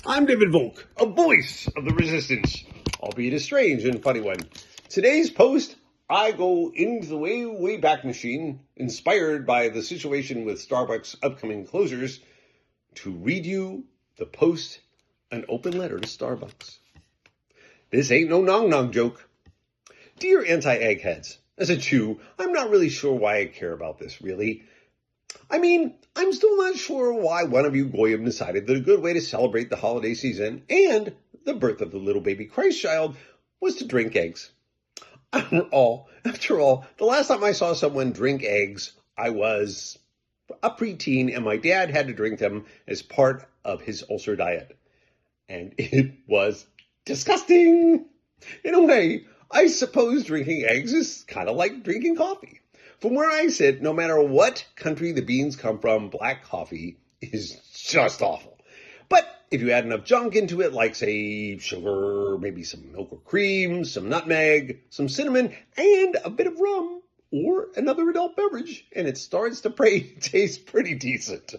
I'm David Volk, a voice of the resistance, albeit a strange and funny one. Today's post, I go into the way, way back machine, inspired by the situation with Starbucks' upcoming closures, to read you the post, an open letter to Starbucks. This ain't no nong-nong joke. Dear anti-eggheads, as a Jew, I'm not really sure why I care about this, really. I mean, I'm still not sure why one of you Goyim decided that a good way to celebrate the holiday season and the birth of the little baby Christ child was to drink eggs. After all, the last time I saw someone drink eggs, I was a preteen and my dad had to drink them as part of his ulcer diet. And it was disgusting. In a way, I suppose drinking eggs is kind of like drinking coffee. From where I sit, no matter what country the beans come from, black coffee is just awful. But if you add enough junk into it, like, say, sugar, maybe some milk or cream, some nutmeg, some cinnamon, and a bit of rum, or another adult beverage, and it starts to taste pretty decent.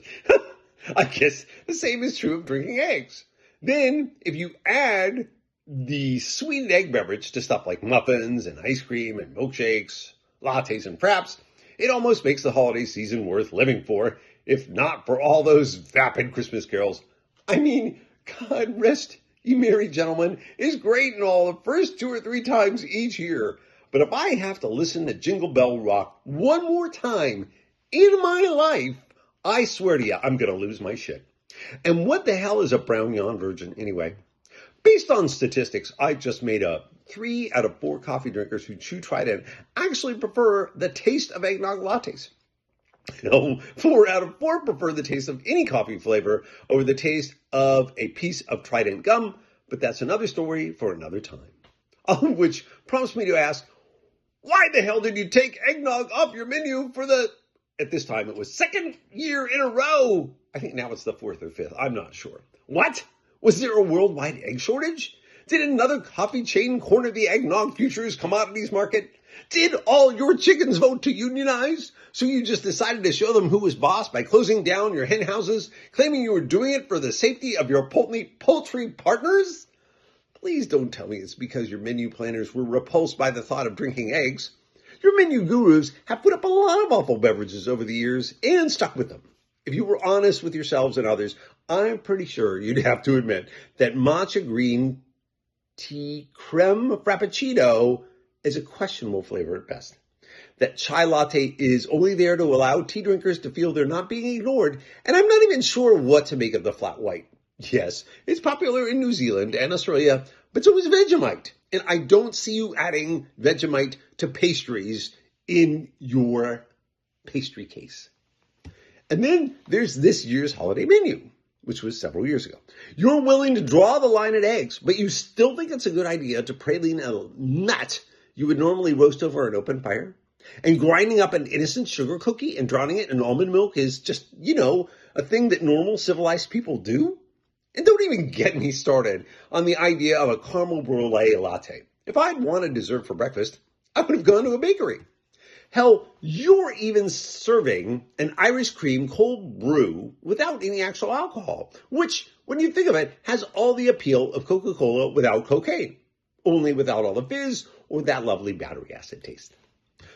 I guess the same is true of drinking eggs. Then, if you add the sweetened egg beverage to stuff like muffins and ice cream and milkshakes, lattes and fraps, it almost makes the holiday season worth living for, if not for all those vapid Christmas carols. I mean, God rest ye merry gentlemen is great and all the first 2 or 3 times each year. But if I have to listen to Jingle Bell Rock one more time in my life, I swear to you, I'm going to lose my shit. And what the hell is a brown yawn virgin anyway? Based on statistics I just made up, 3 out of 4 coffee drinkers who chew Trident actually prefer the taste of eggnog lattes. 4 out of 4 prefer the taste of any coffee flavor over the taste of a piece of Trident gum, but that's another story for another time. All of which prompts me to ask, why the hell did you take eggnog off your menu for at this time it was 2nd year in a row? I think now it's the 4th or 5th, I'm not sure. What? Was there a worldwide egg shortage? Did another coffee chain corner the eggnog futures commodities market? Did all your chickens vote to unionize? So you just decided to show them who was boss by closing down your hen houses, claiming you were doing it for the safety of your poultry partners? Please don't tell me it's because your menu planners were repulsed by the thought of drinking eggs. Your menu gurus have put up a lot of awful beverages over the years and stuck with them. If you were honest with yourselves and others, I'm pretty sure you'd have to admit that matcha green tea creme frappuccino is a questionable flavor at best. That chai latte is only there to allow tea drinkers to feel they're not being ignored, and I'm not even sure what to make of the flat white. Yes, it's popular in New Zealand and Australia, but so is Vegemite, and I don't see you adding Vegemite to pastries in your pastry case. And then there's this year's holiday menu, which was several years ago. You're willing to draw the line at eggs, but you still think it's a good idea to praline a nut you would normally roast over an open fire? And grinding up an innocent sugar cookie and drowning it in almond milk is just, a thing that normal civilized people do? And don't even get me started on the idea of a caramel brulee latte. If I'd wanted dessert for breakfast, I would have gone to a bakery. Hell, you're even serving an Irish cream cold brew without any actual alcohol, which, when you think of it, has all the appeal of Coca-Cola without cocaine, only without all the fizz or that lovely battery acid taste.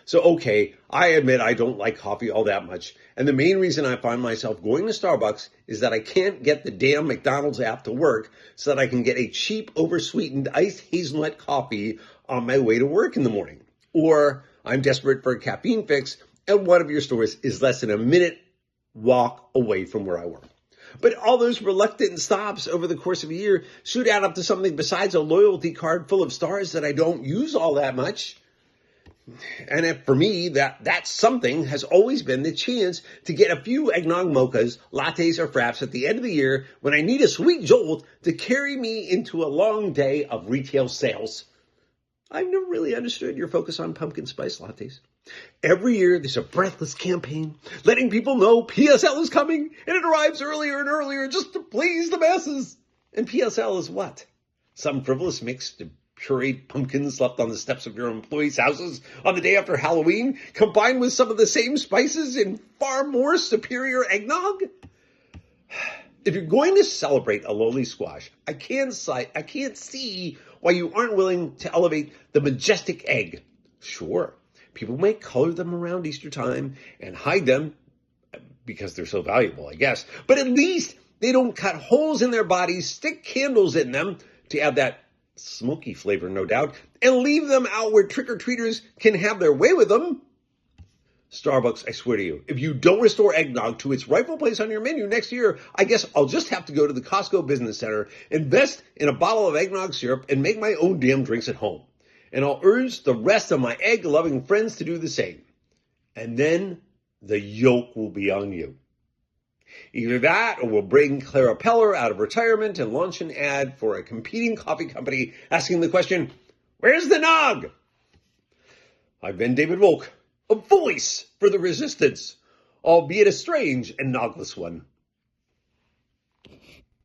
So, okay, I admit I don't like coffee all that much, and the main reason I find myself going to Starbucks is that I can't get the damn McDonald's app to work so that I can get a cheap, oversweetened iced hazelnut coffee on my way to work in the morning. Or I'm desperate for a caffeine fix, and one of your stores is less than a minute walk away from where I work. But all those reluctant stops over the course of a year should add up to something besides a loyalty card full of stars that I don't use all that much. And for me, that something has always been the chance to get a few eggnog mochas, lattes, or fraps at the end of the year when I need a sweet jolt to carry me into a long day of retail sales. I've never really understood your focus on pumpkin spice lattes. Every year, there's a breathless campaign letting people know PSL is coming, and it arrives earlier and earlier just to please the masses. And PSL is what? Some frivolous mix to pureed pumpkins left on the steps of your employees' houses on the day after Halloween, combined with some of the same spices in far more superior eggnog? If you're going to celebrate a lowly squash, I can't see why you aren't willing to elevate the majestic egg. Sure, people may color them around Easter time and hide them because they're so valuable, I guess. But at least they don't cut holes in their bodies, stick candles in them to add that smoky flavor, no doubt, and leave them out where trick-or-treaters can have their way with them. Starbucks, I swear to you, if you don't restore eggnog to its rightful place on your menu next year, I guess I'll just have to go to the Costco Business Center, invest in a bottle of eggnog syrup, and make my own damn drinks at home. And I'll urge the rest of my egg-loving friends to do the same. And then the yoke will be on you. Either that, or we'll bring Clara Peller out of retirement and launch an ad for a competing coffee company asking the question, "Where's the nog?" I've been David Volk, a voice for the resistance, albeit a strange and nogless one.